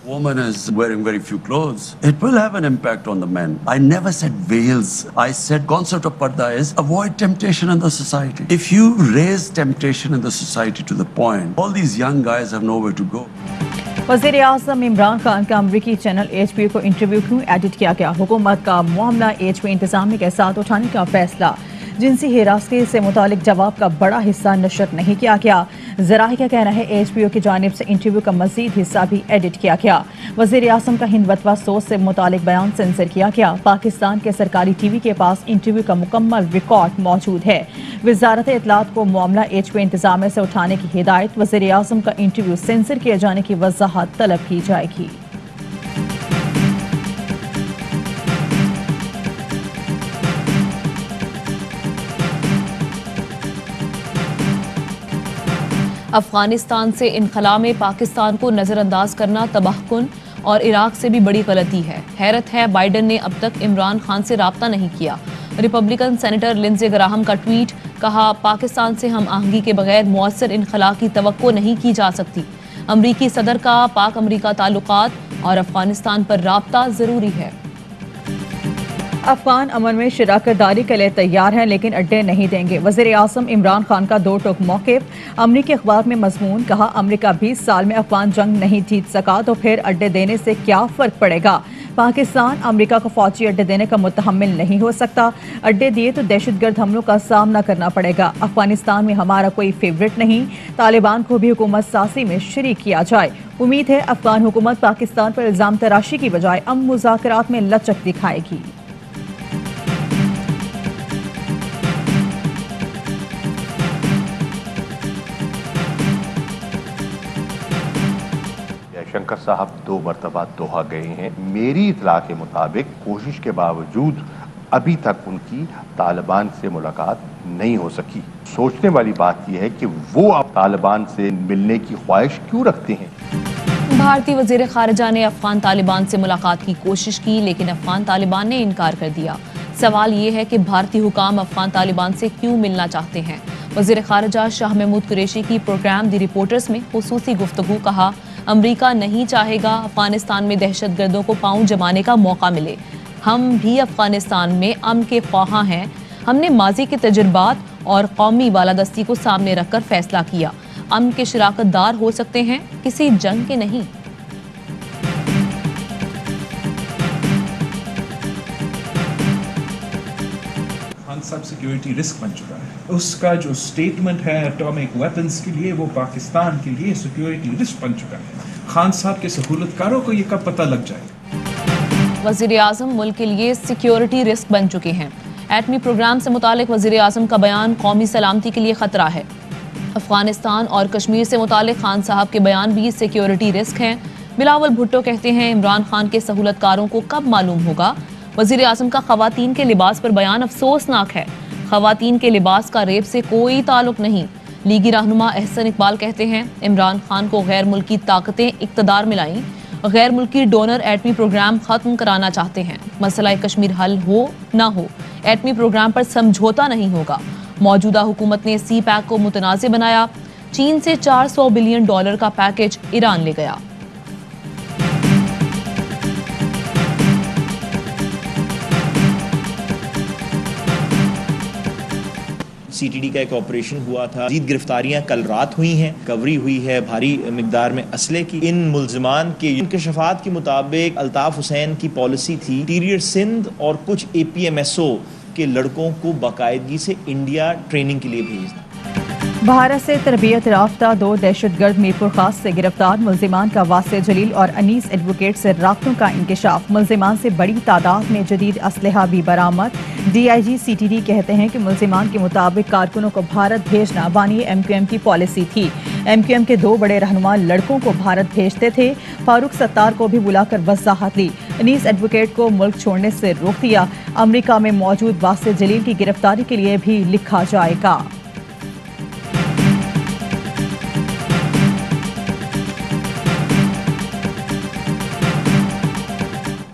Woman is wearing very few clothes. It will have an impact on the men. I never said veils. I said concept of parda is avoid temptation in the society. If you raise temptation in the society to the point, all these young guys have nowhere to go. वज़ीर आज़म इमरान खान का अमरीकी channel HBO को interview क्यों edit किया गया? हुकूमत का मामला HBO इंतजामिया के साथ उठाने का फैसला। जिनसी हिरासती से मुतालिक जवाब का बड़ा हिस्सा नशर नहीं किया गया। ज़राए का कहना है HBO की जानिब से इंटरव्यू का मज़ीद हिस्सा भी एडिट किया गया। वज़ीर आज़म का हिंद वतवा सोच से मुतालिक बयान सेंसर किया गया। पाकिस्तान के सरकारी TV के पास इंटरव्यू का मुकम्मल रिकॉर्ड मौजूद है। वज़ारत इत्तलात को मामला HBO इंतजामिया से उठाने की हिदायत। वज़ीर आज़म का इंटरव्यू सेंसर किए जाने की वजाहत तलब की जाएगी। अफगानिस्तान से इनखला में पाकिस्तान को नज़रअंदाज करना तबाहकुन और इराक से भी बड़ी गलती है। हैरत है बाइडन ने अब तक इमरान खान से राब्ता नहीं किया। रिपब्लिकन सेनेटर लिंडसे ग्राहम का ट्वीट, कहा पाकिस्तान से हम आहंगी के बगैर मुअस्सर इनखला की तवक्को नहीं की जा सकती। अमरीकी सदर का पाक अमरीका ताल्लुकात और अफगानिस्तान पर राब्ता ज़रूरी है। अफगान अमन में शराकतदारी के लिए तैयार हैं लेकिन अड्डे नहीं देंगे। वज़ीर आज़म इमरान खान का दो टोक मौक़िफ़। अमरीकी अखबार में मज़मून, कहा अमरीका 20 साल में अफगान जंग नहीं जीत सका तो फिर अड्डे देने से क्या फ़र्क पड़ेगा। पाकिस्तान अमरीका को फ़ौजी अड्डे देने का मुतहम्मिल नहीं हो सकता। अड्डे दिए तो दहशतगर्द हमलों का सामना करना पड़ेगा। अफगानिस्तान में हमारा कोई फेवरेट नहीं। तालिबान को भी हुकूमत साज़ी में शरीक किया जाए। उम्मीद है अफगान हुकूमत पाकिस्तान पर इल्ज़ाम तराशी की बजाय मुज़ाकरात में लचक दिखाएगी। शंकर साहब 2 मरतबा दोहा गए हैं। मेरी इत्तला के मुताबिक कोशिश के बावजूद अभी तक उनकी तालिबान से मुलाकात नहीं हो सकी। सोचने वाली बात यह है कि वो अब तालिबान से मिलने की ख्वाहिश क्यों रखते हैं। भारतीय वज़ीर ख़ारिजा ने अफ़गान तालिबान से मुलाकात की कोशिश की लेकिन अफ़गान तालिबान ने इनकार कर दिया। सवाल ये है कि भारतीय हुकाम अफ़गान तालिबान से क्यों मिलना चाहते हैं। वज़ीर ख़ारिजा शाह महमूद कुरैशी की प्रोग्राम दी रिपोर्टर्स में खुसूसी गुफ्तगू, कहा अमरीका नहीं चाहेगा अफगानिस्तान में दहशतगर्दों को पांव जमाने का मौका मिले। हम भी अफगानिस्तान में अमन के ख्वाहां हैं। हमने माजी के तजुर्बात और कौमी बालादस्ती को सामने रखकर फैसला किया। अमन के शराकतदार हो सकते हैं, किसी जंग के नहीं। सब सिक्योरिटी रिस्क बन चुका है। उसका जो स्टेटमेंट है एटॉमिक वेपन्स के लिए, वो पाकिस्तान के लिए सिक्योरिटी रिस्क बन चुका है। खान साहब के सहूलतकारों को ये कब पता लग जाए। वज़ीर आज़म मुल्क के लिए सिक्योरिटी रिस्क बन चुके हैं। एटमी प्रोग्राम से मुतालिक वज़ीर आज़म का बयान कौमी सलामती के लिए खतरा है। अफगानिस्तान और कश्मीर से मुतालिक खान साहब के बयान भी सिक्योरिटी रिस्क हैं। बिलावल भुट्टो कहते हैं इमरान खान के सहूलतकारों को कब मालूम होगा। वज़ीर आज़म का ख़वातीन के लिबास पर बयान अफसोसनाक है। ख़वातीन के लिबास का रेप से कोई ताल्लुक नहीं। लीगी रहनुमा एहसन इकबाल कहते हैं इमरान खान को गैर मुल्की ताकतें इक़्तिदार में लाईं। गैर मुल्की डोनर एटमी प्रोग्राम ख़त्म कराना चाहते हैं। मसला कश्मीर हल हो ना हो, एटमी प्रोग्राम पर समझौता नहीं होगा। मौजूदा हुकूमत ने CPAC को मुतनाज़ बनाया। चीन से $400 बिलियन का पैकेज ईरान ले गया। CTD का एक ऑपरेशन हुआ था। मज़ीद गिरफ्तारियां कल रात हुई हैं, कवरी हुई है भारी मिकदार में असले की। इन मुल्ज़िमान के इंकशाफात के मुताबिक अल्ताफ़ हुसैन की पॉलिसी थी इंटीरियर सिंध और कुछ APMSO के लड़कों को बाकायदगी से इंडिया ट्रेनिंग के लिए भेजना। भारत से तरबियत याफ्ता 2 दहशतगर्द मीरपुर खास से गिरफ्तार। मुल्जिमान का वासिय जलील और अनीस एडवोकेट से राब्तों का इंकशाफ। मुल्जिमान से बड़ी तादाद में जदीद असलहा भी बरामद। DIG CTD कहते हैं कि मुल्जिमान के मुताबिक कारकुनों को भारत भेजना बानी MQM की पॉलिसी थी। MQM के 2 बड़े रहनुमा लड़कों को भारत भेजते थे। फारूक सत्तार को भी बुलाकर वजाहत ली। अनीस एडवोकेट को मुल्क छोड़ने से रोक दिया। अमरीका में मौजूद वासिय जलील की गिरफ्तारी के लिए भी लिखा जाएगा।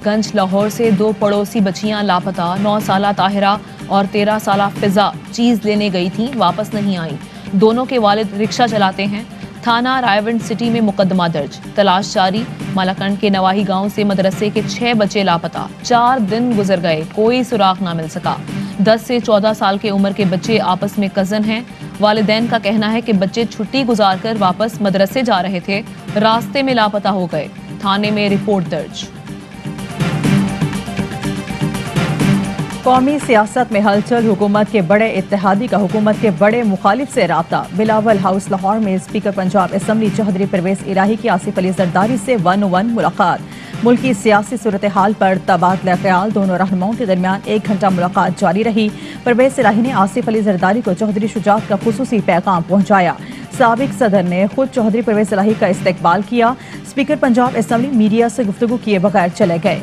गंज लाहौर से 2 पड़ोसी बच्चियां लापता। 9 साला ताहिरा और 13 साला फिजा चीज़ लेने गई थी, वापस नहीं आई। दोनों के वालिद रिक्शा चलाते हैं। थाना रायवंड सिटी में मुकदमा दर्ज, तलाश जारी। मालाकंड के नवाही गांव से मदरसे के 6 बच्चे लापता, 4 दिन गुजर गए, कोई सुराग ना मिल सका। 10 से 14 साल के उम्र के बच्चे आपस में कजन हैं। वालिदैन का कहना है कि बच्चे छुट्टी गुजारकर वापस मदरसे जा रहे थे, रास्ते में लापता हो गए। थाने में रिपोर्ट दर्ज। कौमी सियासत में हलचल, हुकूमत के बड़े इत्तेहादी का हुकूमत के बड़े मुखालिफ से राब्ता। बिलावल हाउस लाहौर में स्पीकर पंजाब असम्बली चौधरी परवेज इलाही की आसिफ अली जरदारी से 1-on-1 मुलाकात। मुल्क की सियासी सूरत हाल पर तबादला ख्याल, दोनों रहनुमाओं के दरमियान 1 घंटा मुलाकात जारी रही। परवेज इलाही ने आसिफ अली जरदारी को चौधरी शुजात का खुसूसी पैगाम पहुंचाया। साबिक सदर ने खुद चौधरी परवेज इलाही का इस्तकबाल किया। स्पीकर पंजाब असम्बली मीडिया से गुफ्तगू किए बगैर चले गए।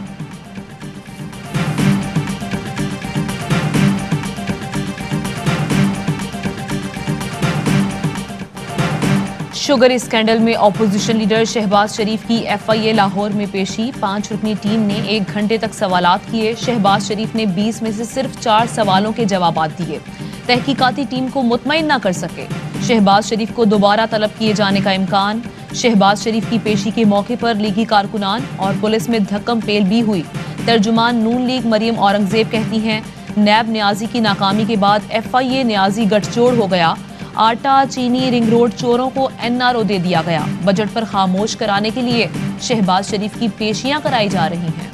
शुगर स्कैंडल में ऑपोजिशन लीडर शहबाज शरीफ की FIA लाहौर में पेशी। 5 रुकनी टीम ने 1 घंटे तक सवालात किए। शहबाज शरीफ ने 20 में से सिर्फ 4 सवालों के जवाब दिए। तहकीकाती टीम को मुतमईन न कर सके। शहबाज शरीफ को दोबारा तलब किए जाने का इम्कान। शहबाज शरीफ की पेशी के मौके पर लीगी कारकुनान और पुलिस में धक्कम पेल भी हुई। तर्जुमान नून लीग मरियम औरंगजेब कहती हैं, नैब न्याजी की नाकामी के बाद FIA न्याजी गठजोड़ हो गया। आटा, चीनी, रिंग रोड चोरों को NRO दे दिया गया। बजट पर खामोश कराने के लिए शहबाज शरीफ की पेशियां कराई जा रही हैं।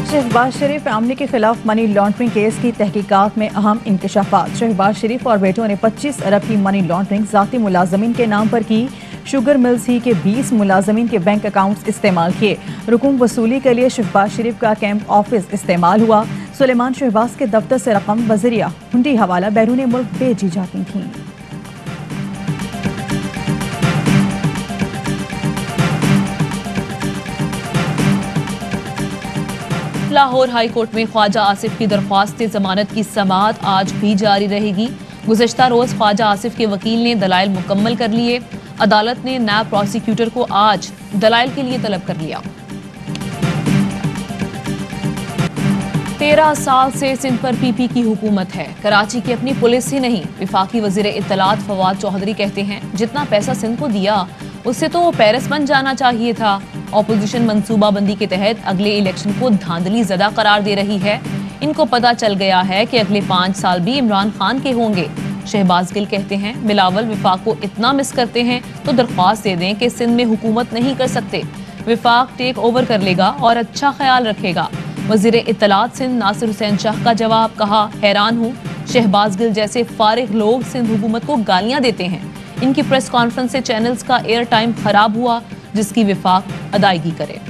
शहबाज शरीफ फैमिली के खिलाफ मनी लॉन्ड्रिंग केस की तहकीकात में अहम इंकशाफात। शहबाज शरीफ और बेटों ने 25 अरब की मनी लॉन्ड्रिंग जाती मुलाजमीन के नाम पर की। शुगर मिल्स ही के 20 मुलाजमीन के बैंक अकाउंट्स इस्तेमाल किए। रुकूम वसूली के लिए शहबाज शरीफ का कैंप ऑफिस इस्तेमाल हुआ। सुलेमान शहबाज के दफ्तर से रकम बजरिया हुंडी हवाला बैरून मुल्क भेजी जाती थी। लाहौर हाई कोर्ट में ख्वाजा आसिफ की दरख्वास्त जमानत की समाअत आज भी जारी रहेगी। गुज़श्ता रोज ख्वाजा आसिफ के वकील ने दलाइल मुकम्मल कर लिए। अदालत ने नायब प्रोसिक्यूटर को आज दलाइल के लिए तलब कर लिया। 13 साल से सिंध पर PP की हुकूमत है। कराची की अपनी पुलिस ही नहीं। विफाकी वजीर इत्तलात फवाद चौधरी कहते हैं, जितना पैसा सिंध को दिया उससे तो वो पेरिस बन जाना चाहिए था। ऑपोजिशन मंसूबाबंदी के तहत अगले इलेक्शन को धांधली ज़दा करार दे रही है। इनको पता चल गया है कि अगले 5 साल भी इमरान खान के होंगे। शहबाज गिल कहते हैं, बिलावल विफाक को इतना मिस करते हैं तो दरख्वास्त दे दें कि सिंध में हुकूमत नहीं कर सकते। विफाक टेक ओवर कर लेगा और अच्छा ख्याल रखेगा। वजीर इत्तलात सिंध नासिर हुसैन शाह का जवाब, कहा, हैरान हूँ शहबाज गिल जैसे फारिग लोग सिंध हुकूमत को गालियां देते हैं। इनकी प्रेस कॉन्फ्रेंस से चैनल्स का एयर टाइम खराब हुआ, जिसकी विफाक अदायगी करे।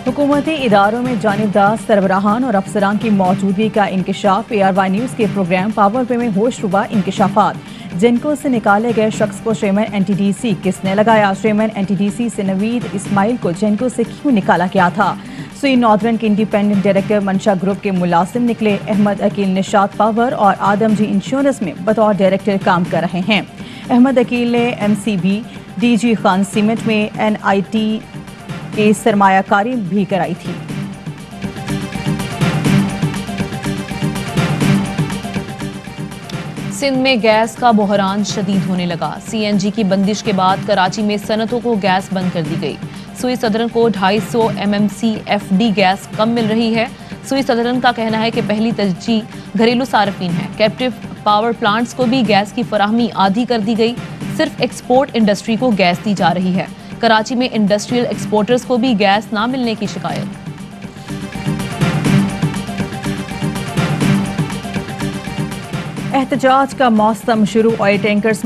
हुकूमती इदारों में जानिबदार सरबराहान और अफसरान की मौजूदगी का इंकशाफ। ARY न्यूज़ के प्रोग्राम पावर पे में होश रुबा इंकशाफात। जिनको से निकाले गए शख्स को चेयरमैन NTDC किसने लगाया? चेयरमैन NTDC से नवीद इस्माइल को जिनको से क्यों निकाला गया था? सुई नॉर्दर्न के इंडिपेंडेंट डायरेक्टर मंशा ग्रुप के मुलाजिम निकले। अहमद अकील निशात पावर और आदमजी इंश्योरेंस में बतौर डायरेक्टर काम कर रहे हैं। अहमद अकील ने MCB, DG खान सीमेंट में NIT की सरमायाकारी भी कराई थी। सिंध में गैस का बहरान शदीद होने लगा। CNG की बंदिश के बाद कराची में सनतों को गैस बंद कर दी गई। सुई सदरन को 250 MMC FD गैस कम मिल रही है। सुई सदरन का कहना है कि पहली तरजीह घरेलू सार्फिन है। कैप्टिव पावर प्लांट्स को भी गैस की फराहमी आधी कर दी गई। सिर्फ एक्सपोर्ट इंडस्ट्री को गैस दी जा रही है। कराची में इंडस्ट्रियल एक्सपोर्टर्स को भी गैस ना मिलने की शिकायत। एहतजाज का मौसम शुरू। ऑयल टैंकर्स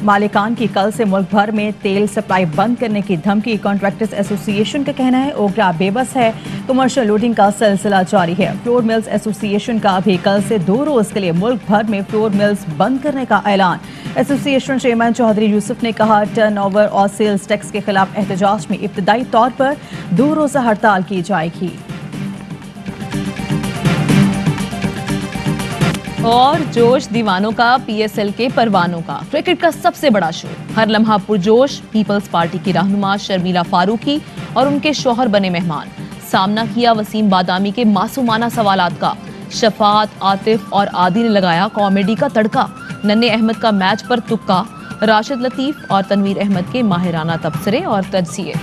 मालिकान की कल से मुल्क भर में तेल सप्लाई बंद करने की धमकी। कॉन्ट्रैक्टर्स एसोसिएशन का कहना है ओगरा बेबस है। कमर्शियल लोडिंग का सिलसिला जारी है। फ्लोर मिल्स एसोसिएशन का भी कल से 2 रोज के लिए मुल्क भर में फ्लोर मिल्स बंद करने का ऐलान। एसोसिएशन चेयरमैन चौधरी यूसुफ ने कहा, टर्नओवर और सेल्स टैक्स के खिलाफ एहतजाज में इब्तदाई तौर पर 2 रोज़ा हड़ताल की जाएगी। और जोश दीवानों का, PSL के परवानों का, क्रिकेट का सबसे बड़ा शो। हर लम्हा पुरजोश। पीपल्स पार्टी की रहनुमा शर्मिला फारूकी और उनके शौहर बने मेहमान। सामना किया वसीम बादामी के मासूमाना सवालात का। शफात, आतिफ और आदि ने लगाया कॉमेडी का तड़का। नन्हे अहमद का मैच पर तुक्का। राशिद लतीफ और तनवीर अहमद के माहिराना तबसरे और तजसिए।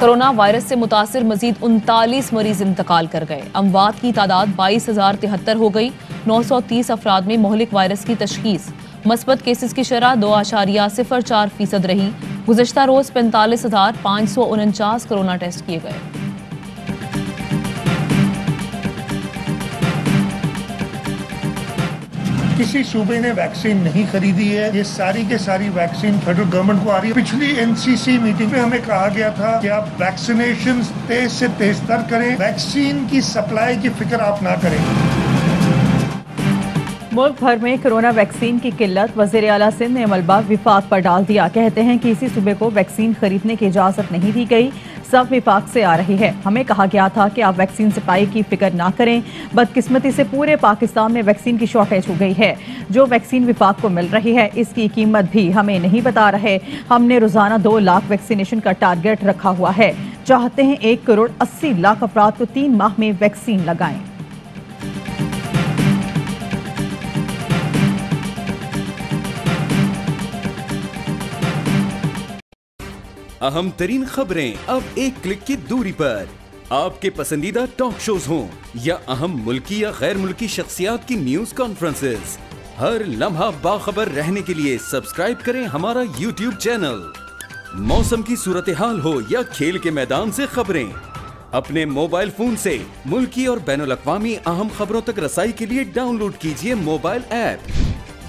कोरोना वायरस से मुतासिर मजीद 39 मरीज इंतकाल कर गए। अमवात की तादाद 22,073 हो गई। 930 अफराद में मोहलिक वायरस की तशखीस। मस्बत केसेस की शरह 2.04% रही। गुज़श्ता रोज 45,549 कोरोना टेस्ट किए गए। किसी सूबे ने वैक्सीन नहीं खरीदी है। ये सारी के सारी वैक्सीन फेडरल गवर्नमेंट को आ रही है। पिछली NCC मीटिंग में हमें कहा गया था कि आप वैक्सीनेशन तेज से तेज तर करें, वैक्सीन की सप्लाई की फिक्र आप ना करें। मुल्क भर में कोरोना वैक्सीन की किल्लत। वज़ीर आला सिंध ने मलबा विफाक पर डाल दिया। कहते हैं कि इसी सूबे को वैक्सीन खरीदने की इजाजत नहीं दी गई, सब विफाक से आ रही है। हमें कहा गया था कि आप वैक्सीन सप्लाई की फिक्र ना करें। बदकिस्मती से पूरे पाकिस्तान में वैक्सीन की शॉर्टेज हो गई है। जो वैक्सीन विफाक को मिल रही है इसकी कीमत भी हमें नहीं बता रहे। हमने रोजाना 2 लाख वैक्सीनेशन का टारगेट रखा हुआ है। चाहते हैं 1 करोड़ 80 लाख अफराद को 3 माह में वैक्सीन लगाएं। अहम तरीन खबरें अब एक क्लिक की दूरी पर। आपके पसंदीदा टॉक शोज हों या अहम मुल्की या गैर मुल्की शख्सियात की न्यूज कॉन्फ्रेंसेस, हर लम्हा बाखबर रहने के लिए सब्सक्राइब करें हमारा YouTube चैनल। मौसम की सूरत हाल हो या खेल के मैदान से खबरें, अपने मोबाइल फोन से मुल्की और बैनुल-अक़वामी अहम खबरों तक रसाई के लिए डाउनलोड कीजिए मोबाइल ऐप।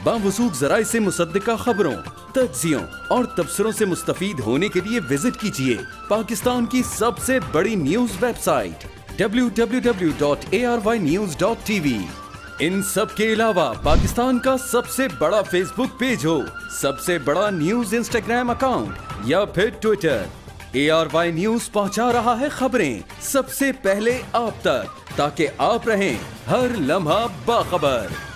बावसूख ज़राए से मुसद्दिका खबरों, तज्ज़ियों और तबसरों से मुस्तफ़ीद होने के लिए विजिट कीजिए पाकिस्तान की सबसे बड़ी न्यूज वेबसाइट www.arynews.tv। इन सब के अलावा पाकिस्तान का सबसे बड़ा फेसबुक पेज हो, सबसे बड़ा न्यूज इंस्टाग्राम अकाउंट या फिर ट्विटर, ARY न्यूज पहुंचा रहा है खबरें सबसे पहले आप तक, ताकि आप रहें हर लम्हा बाखबर।